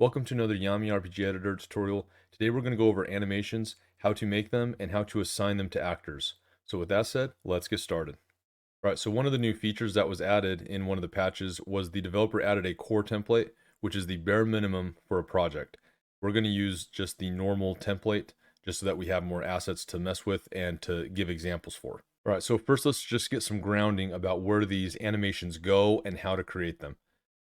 Welcome to another Yami RPG Editor tutorial. Today we're going to go over animations, how to make them, and how to assign them to actors. So with that said, let's get started. Alright, so one of the new features that was added in one of the patches was the developer added a core template, which is the bare minimum for a project. We're going to use just the normal template, just so that we have more assets to mess with and to give examples for. Alright, so first let's just get some grounding about where these animations go and how to create them.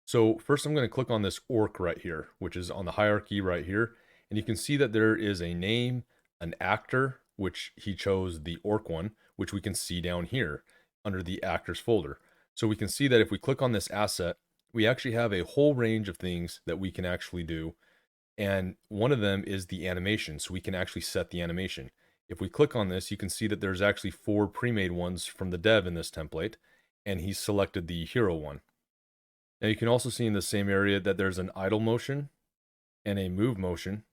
So first I'm going to click on this orc right here, which is on the hierarchy right here. And you can see that there is a name, an actor, which he chose the orc one, which we can see down here under the actors folder. So we can see that if we click on this asset, we actually have a whole range of things that we can actually do. And one of them is the animation. So we can actually set the animation. If we click on this, you can see that there's actually 4 pre-made ones from the dev in this template. And he's selected the hero one. Now you can also see in the same area that there's an idle motion and a move motion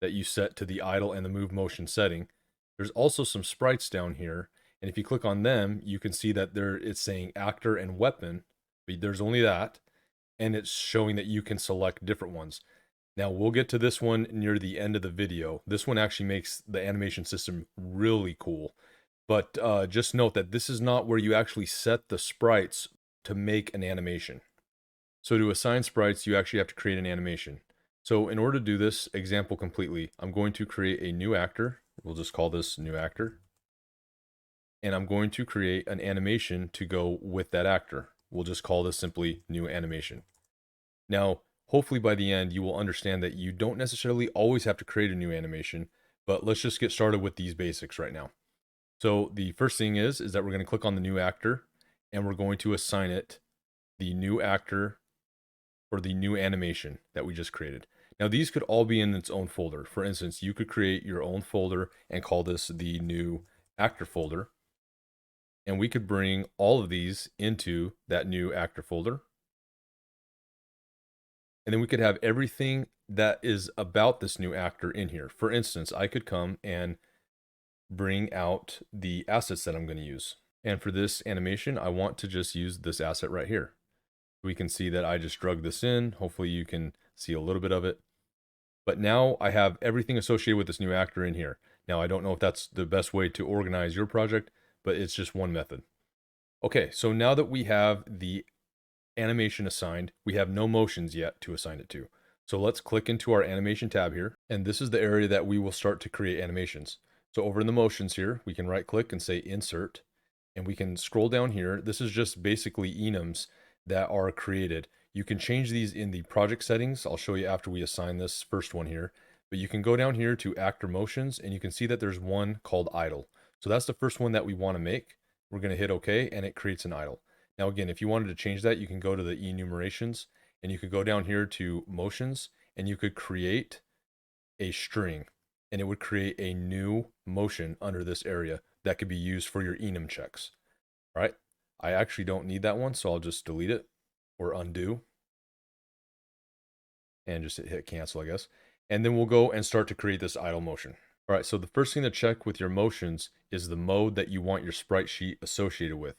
that you set to the idle and the move motion setting. There's also some sprites down here, and if you click on them, you can see that it's saying actor and weapon, but there's only that, and it's showing that you can select different ones. Now we'll get to this one near the end of the video. This one actually makes the animation system really cool, but just note that this is not where you actually set the sprites to make an animation. So to assign sprites, you actually have to create an animation. So in order to do this example completely, I'm going to create a new actor. We'll just call this new actor. And I'm going to create an animation to go with that actor. We'll just call this simply new animation. Now, hopefully by the end, you will understand that you don't necessarily always have to create a new animation, but let's just get started with these basics right now. So the first thing is that we're going to click on the new actor and we're going to assign it the new actor or the new animation that we just created. Now these could all be in its own folder. For instance, you could create your own folder and call this the new actor folder. And we could bring all of these into that new actor folder. And then we could have everything that is about this new actor in here. For instance, I could come and bring out the assets that I'm going to use. And for this animation, I want to just use this asset right here. We can see that I just drug this in. Hopefully you can see a little bit of it. But now I have everything associated with this new actor in here. Now I don't know if that's the best way to organize your project, but it's just one method. Okay, so now that we have the animation assigned, we have no motions yet to assign it to. So let's click into our animation tab here, and this is the area that we will start to create animations. So over in the motions here, we can right click and say insert, and we can scroll down here. This is just basically enums that are created. You can change these in the project settings. I'll show you after we assign this first one here, but you can go down here to actor motions and you can see that there's one called idle. So that's the first one that we want to make. We're going to hit OK and it creates an idle. Now again, if you wanted to change that, you can go to the enumerations and you could go down here to motions and you could create a string and it would create a new motion under this area that could be used for your enum checks. All right. I actually don't need that one, so I'll just delete it or undo and just hit cancel, I guess. And then we'll go and start to create this idle motion. All right, so the first thing to check with your motions is the mode that you want your sprite sheet associated with.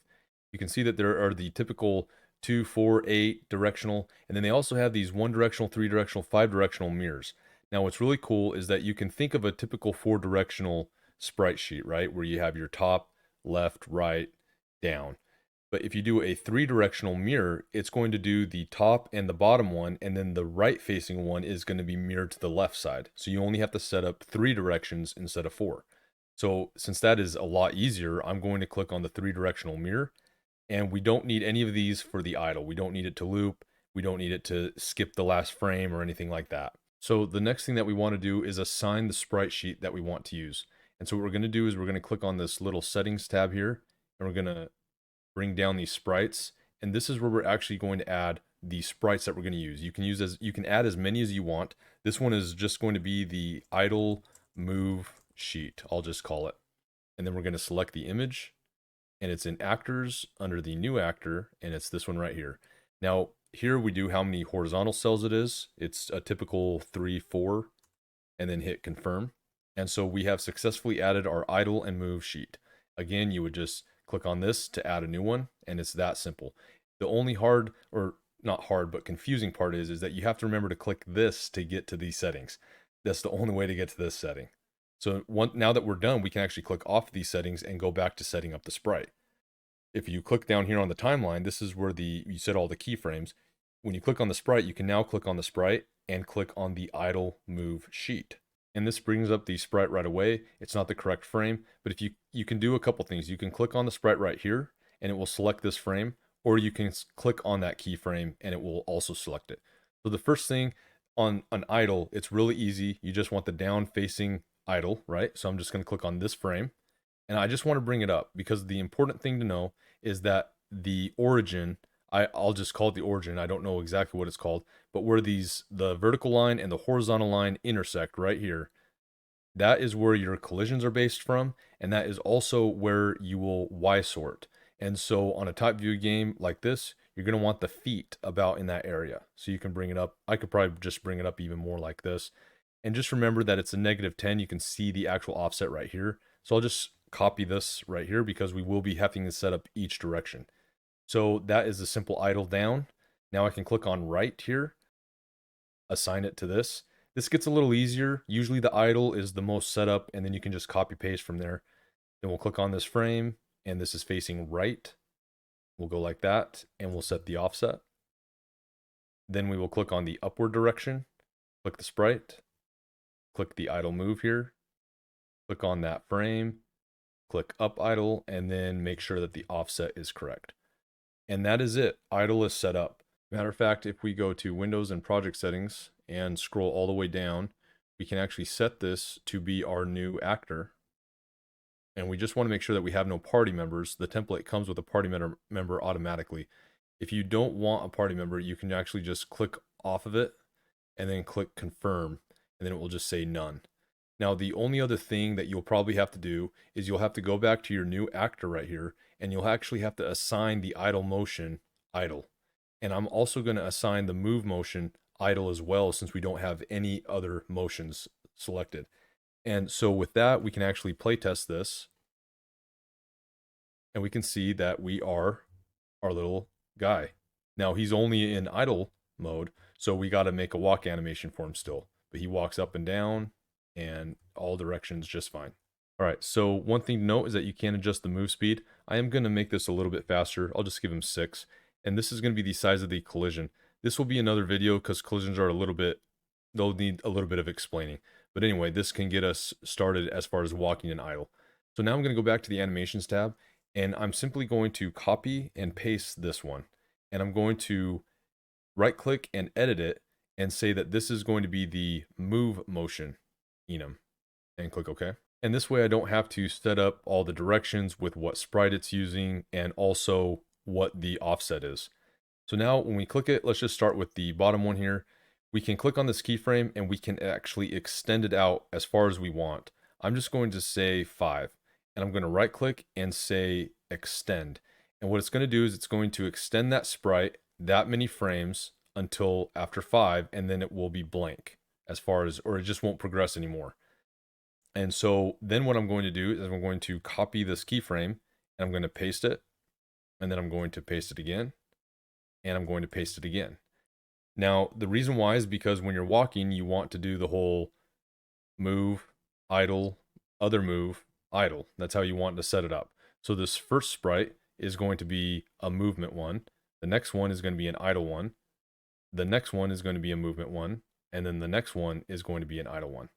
You can see that there are the typical 2, 4, 8 directional, and then they also have these 1 directional, 3 directional, 5 directional mirrors. Now what's really cool is that you can think of a typical 4 directional sprite sheet, right? Where you have your top, left, right, down. But if you do a 3-directional mirror, it's going to do the top and the bottom one, and then the right facing one is going to be mirrored to the left side. So you only have to set up 3 directions instead of 4. So since that is a lot easier, I'm going to click on the 3-directional mirror, and we don't need any of these for the idle. We don't need it to loop. We don't need it to skip the last frame or anything like that. So the next thing that we want to do is assign the sprite sheet that we want to use. And so what we're going to do is we're going to click on this little settings tab here, and we're going to bring down these sprites, and this is where we're actually going to add the sprites that we're going to use. You can add as many as you want. This one is just going to be the idle move sheet, I'll just call it. And then we're going to select the image, and it's in actors under the new actor, and it's this one right here. Now here we do how many horizontal cells it is. It's a typical 3, 4, and then hit confirm. And so we have successfully added our idle and move sheet. Again, you would just click on this to add a new one, and it's that simple. The only hard, or not hard, but confusing part is that you have to remember to click this to get to these settings. That's the only way to get to this setting. So now that we're done, we can actually click off these settings and go back to setting up the sprite. If you click down here on the timeline, this is where you set all the keyframes. When you click on the sprite, you can now click on the sprite and click on the idle move sheet. And this brings up the sprite right away. It's not the correct frame, but if you can do a couple things. You can click on the sprite right here and it will select this frame, or you can click on that keyframe and it will also select it. So the first thing on an idle, it's really easy. You just want the down facing idle, right? So I'm just going to click on this frame. And I just want to bring it up because the important thing to know is that the origin, I'll just call it the origin. I don't know exactly what it's called, but where the vertical line and the horizontal line intersect right here, that is where your collisions are based from. And that is also where you will Y sort. And so on a type view game like this, you're going to want the feet about in that area. So you can bring it up. I could probably just bring it up even more like this. And just remember that it's a -10. You can see the actual offset right here. So I'll just copy this right here because we will be having to set up each direction. So that is a simple idle down. Now I can click on right here, assign it to this. This gets a little easier. Usually the idle is the most set up, and then you can just copy paste from there. Then we'll click on this frame, and this is facing right. We'll go like that, and we'll set the offset. Then we will click on the upward direction, click the sprite, click the idle move here, click on that frame, click up idle, and then make sure that the offset is correct. And that is it. Idle is set up. Matter of fact, if we go to Windows and Project Settings and scroll all the way down, we can actually set this to be our new actor. And we just want to make sure that we have no party members. The template comes with a party member automatically. If you don't want a party member, you can actually just click off of it and then click confirm, and then it will just say none. Now, the only other thing that you'll probably have to do is you'll have to go back to your new actor right here, and you'll actually have to assign the idle motion idle. And I'm also going to assign the move motion idle as well, since we don't have any other motions selected. And so with that, we can actually playtest this. And we can see that we are our little guy. Now, he's only in idle mode, so we got to make a walk animation for him still. But he walks up and down and all directions just fine. All right, so one thing to note is that you can adjust the move speed. I am going to make this a little bit faster. I'll just give him 6. And this is going to be the size of the collision. This will be another video because collisions are they'll need a little bit of explaining. But anyway, this can get us started as far as walking and idle. So now I'm going to go back to the animations tab, and I'm simply going to copy and paste this one. And I'm going to right click and edit it and say that this is going to be the move motion enum, and click OK. And this way I don't have to set up all the directions with what sprite it's using and also what the offset is. So now when we click it, let's just start with the bottom one here. We can click on this keyframe and we can actually extend it out as far as we want. I'm just going to say 5, and I'm going to right click and say extend. And what it's going to do is it's going to extend that sprite that many frames until after 5, and then it will be blank as far as, or it just won't progress anymore. And so then what I'm going to do is I'm going to copy this keyframe and I'm going to paste it, and then I'm going to paste it again, and I'm going to paste it again. Now, the reason why is because when you're walking, you want to do the whole move, idle, other move, idle. That's how you want to set it up. So this first sprite is going to be a movement one. The next one is going to be an idle one. The next one is going to be a movement one. And then the next one is going to be an idle one.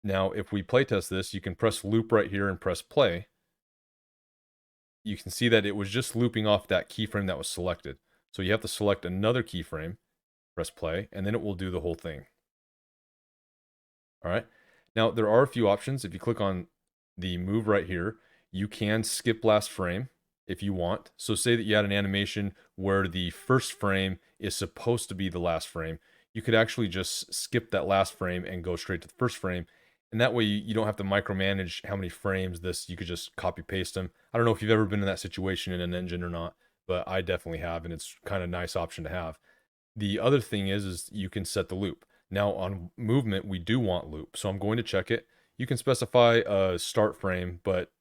Now, if we playtest this, you can press loop right here and press play. You can see that it was just looping off that keyframe that was selected. So you have to select another keyframe, press play, and then it will do the whole thing. All right. Now, there are a few options. If you click on the move right here, you can skip last frame if you want. So say that you had an animation where the first frame is supposed to be the last frame. You could actually just skip that last frame and go straight to the first frame. And that way you don't have to micromanage how many frames you could just copy paste them. I don't know if you've ever been in that situation in an engine or not, but I definitely have, and it's kind of a nice option to have. The other thing is you can set the loop. Now on movement, we do want loop. So I'm going to check it. You can specify a start frame, but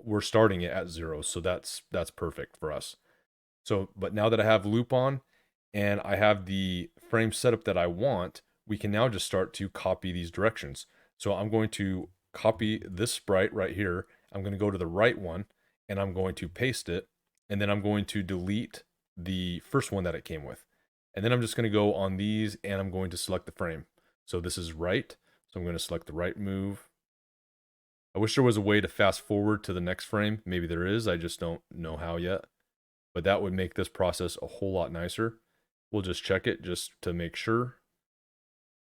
we're starting it at 0. So that's perfect for us. So, but now that I have loop on, and I have the frame setup that I want, we can now just start to copy these directions. So I'm going to copy this sprite right here. I'm going to go to the right one and I'm going to paste it. And then I'm going to delete the first one that it came with. And then I'm just going to go on these and I'm going to select the frame. So this is right. So I'm going to select the right move. I wish there was a way to fast forward to the next frame. Maybe there is. I just don't know how yet. But that would make this process a whole lot nicer. We'll just check it just to make sure.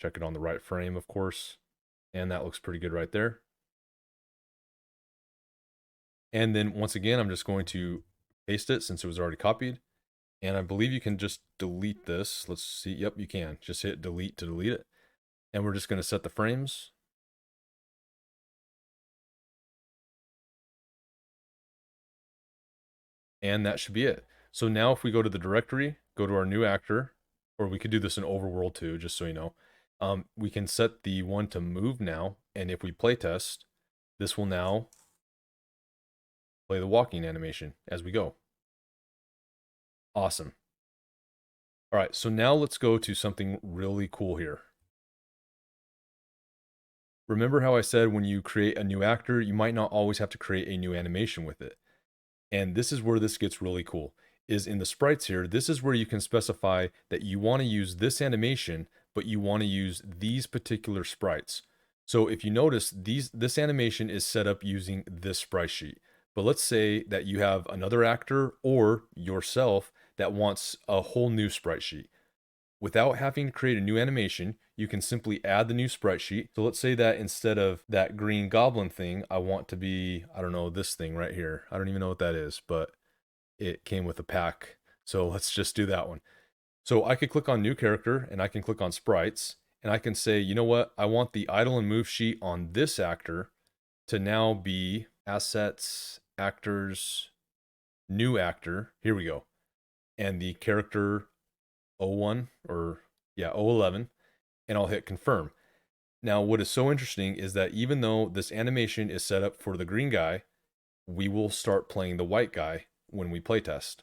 Check it on the right frame, of course. And that looks pretty good right there. And then once again, I'm just going to paste it since it was already copied. And I believe you can just delete this. Let's see. Yep, you can. Just hit delete to delete it. And we're just going to set the frames. And that should be it. So now if we go to the directory, go to our new actor, or we could do this in overworld too, just so you know. We can set the one to move now. And if we playtest, this will now play the walking animation as we go. Awesome. All right, so now let's go to something really cool here. Remember how I said when you create a new actor, you might not always have to create a new animation with it. And this is where this gets really cool, is in the sprites here, this is where you can specify that you want to use this animation, but you want to use these particular sprites. So if you notice, this animation is set up using this sprite sheet. But let's say that you have another actor or yourself that wants a whole new sprite sheet. Without having to create a new animation, you can simply add the new sprite sheet. So let's say that instead of that green goblin thing, I want to be, I don't know, this thing right here. I don't even know what that is, but it came with a pack. So let's just do that one. So I could click on new character and I can click on sprites and I can say, you know what? I want the idle and move sheet on this actor to now be assets, actors, new actor. Here we go. And the character 01 or 011, and I'll hit confirm. Now, what is so interesting is that even though this animation is set up for the green guy, we will start playing the white guy when we playtest.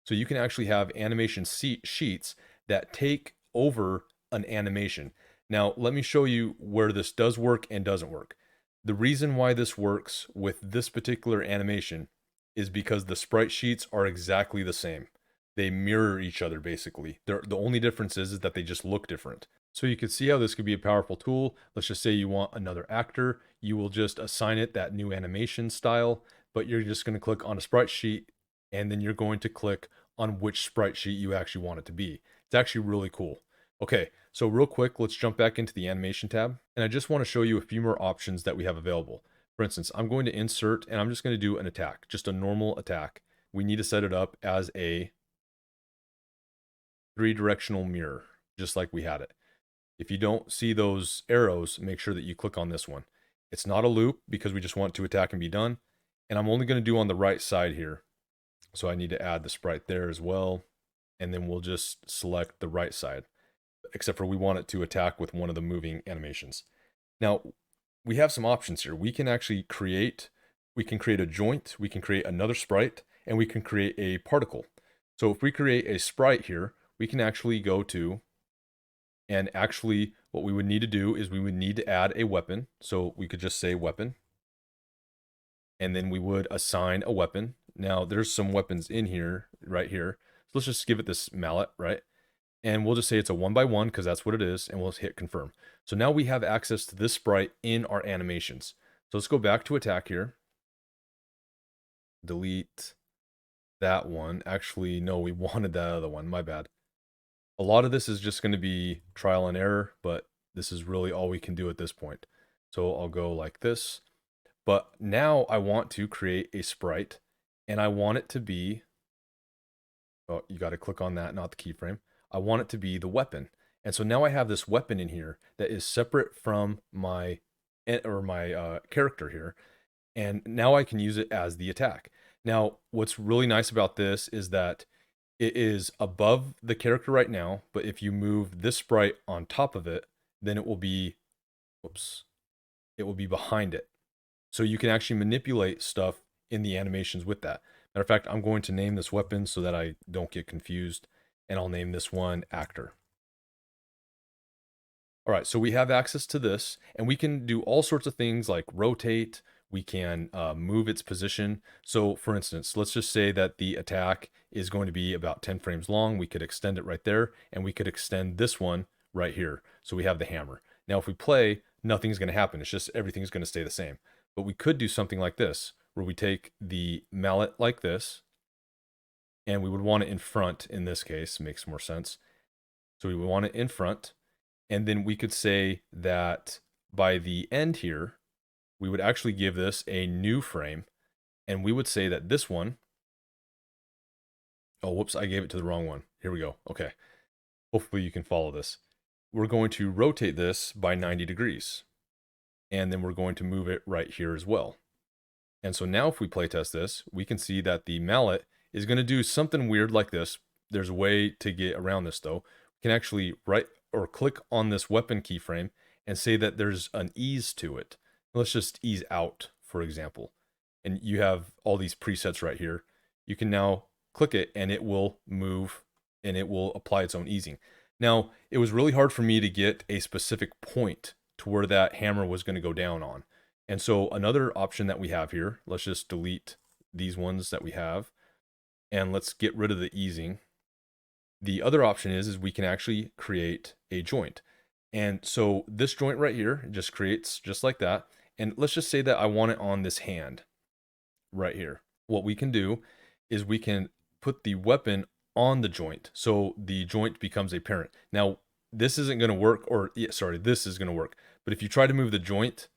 So you can actually have animation sheets that take over an animation. Now, let me show you where this does work and doesn't work. The reason why this works with this particular animation is because the sprite sheets are exactly the same. They mirror each other basically. The only difference is that they just look different. So you can see how this could be a powerful tool. Let's just say you want another actor. You will just assign it that new animation style, but you're just going to click on a sprite sheet and then you're going to click on which sprite sheet you actually want it to be. It's actually really cool. Okay, so real quick, let's jump back into the animation tab. And I just want to show you a few more options that we have available. For instance, I'm going to insert and I'm just going to do an attack, just a normal attack. We need to set it up as a 3-directional mirror, just like we had it. If you don't see those arrows, make sure that you click on this one. It's not a loop because we just want to attack and be done. And I'm only going to do on the right side here. So I need to add the sprite there as well. And then we'll just select the right side, except for we want it to attack with one of the moving animations. Now, we have some options here. We can create a joint, we can create another sprite, and we can create a particle. So if we create a sprite here, we can actually go to, and actually what we would need to do is we would need to add a weapon. So we could just say weapon, and then we would assign a weapon. Now there's some weapons in here, right here. So let's just give it this mallet, right? And we'll just say it's a 1x1 because that's what it is, and we'll hit confirm. So now we have access to this sprite in our animations. So let's go back to attack here. Delete that one. Actually, no, we wanted that other one. My bad. A lot of this is just going to be trial and error, but this is really all we can do at this point. So I'll go like this. But now I want to create a sprite, and I want it to be, oh, you got to click on that, not the keyframe. I want it to be the weapon. And so now I have this weapon in here that is separate from my character here. And now I can use it as the attack. Now, what's really nice about this is that it is above the character right now, but if you move this sprite on top of it, then it will be, it will be behind it. So you can actually manipulate stuff in the animations with that. Matter of fact, I'm going to name this weapon so that I don't get confused. and I'll name this one actor. All right, so we have access to this, and we can do all sorts of things like rotate. We can move its position. So for instance, let's just say that the attack is going to be about 10 frames long. We could extend it right there, and we could extend this one right here. So we have the hammer. Now, if we play, nothing's going to happen. It's just everything's going to stay the same. But we could do something like this, where we take the mallet like this, and we would want it in front in this case. Makes more sense. So we would want it in front. And then we could say that by the end here, we would actually give this a new frame. And we would say that this one, oh, whoops, I gave it to the wrong one. Here we go. Okay. Hopefully you can follow this. We're going to rotate this by 90 degrees. And then we're going to move it right here as well. And so now if we playtest this, we can see that the mallet is going to do something weird like this. There's a way to get around this though. We can actually right or click on this weapon keyframe and say that there's an ease to it. Let's just ease out, for example. And you have all these presets right here. You can now click it and it will move and it will apply its own easing. Now, it was really hard for me to get a specific point to where that hammer was going to go down on. And so another option that we have here, let's just delete these ones that we have and let's get rid of the easing. The other option is we can actually create a joint. And so this joint right here just creates just like that. And let's just say that I want it on this hand right here. What we can do is we can put the weapon on the joint. So the joint becomes a parent. Now, this isn't going to work, or yeah, sorry, this is going to work. But if you try to move the joint,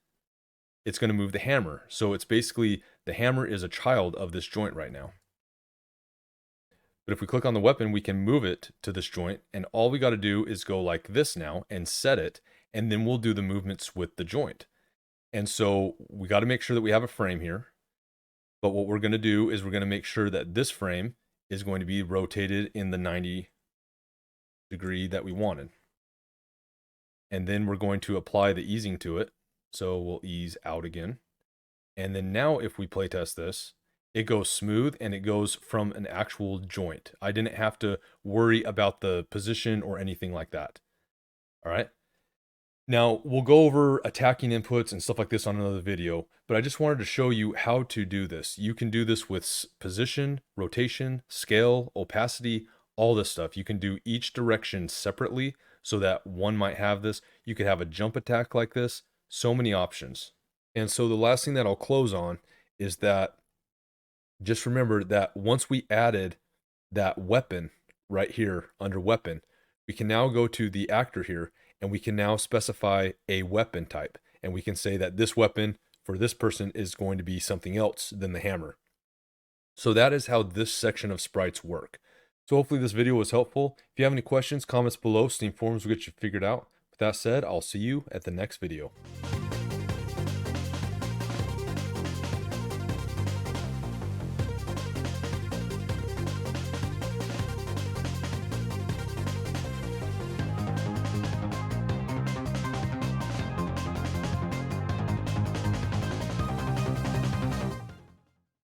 it's going to move the hammer. So it's basically the hammer is a child of this joint right now. But if we click on the weapon, we can move it to this joint. And all we got to do is go like this now and set it. And then we'll do the movements with the joint. And so we got to make sure that we have a frame here. But what we're going to do is we're going to make sure that this frame is going to be rotated in the 90 degree that we wanted. And then we're going to apply the easing to it. So we'll ease out again. And then now if we playtest this, it goes smooth and it goes from an actual joint. I didn't have to worry about the position or anything like that. All right. Now we'll go over attacking inputs and stuff like this on another video, but I just wanted to show you how to do this. You can do this with position, rotation, scale, opacity, all this stuff. You can do each direction separately so that one might have this. You could have a jump attack like this. So many options. And so the last thing that I'll close on is that just remember that once we added that weapon right here under weapon, we can now go to the actor here and we can now specify a weapon type. And we can say that this weapon for this person is going to be something else than the hammer. So that is how this section of sprites work. So hopefully this video was helpful. If you have any questions, comments below. Steam forums will get you figured out. With that said, I'll see you at the next video.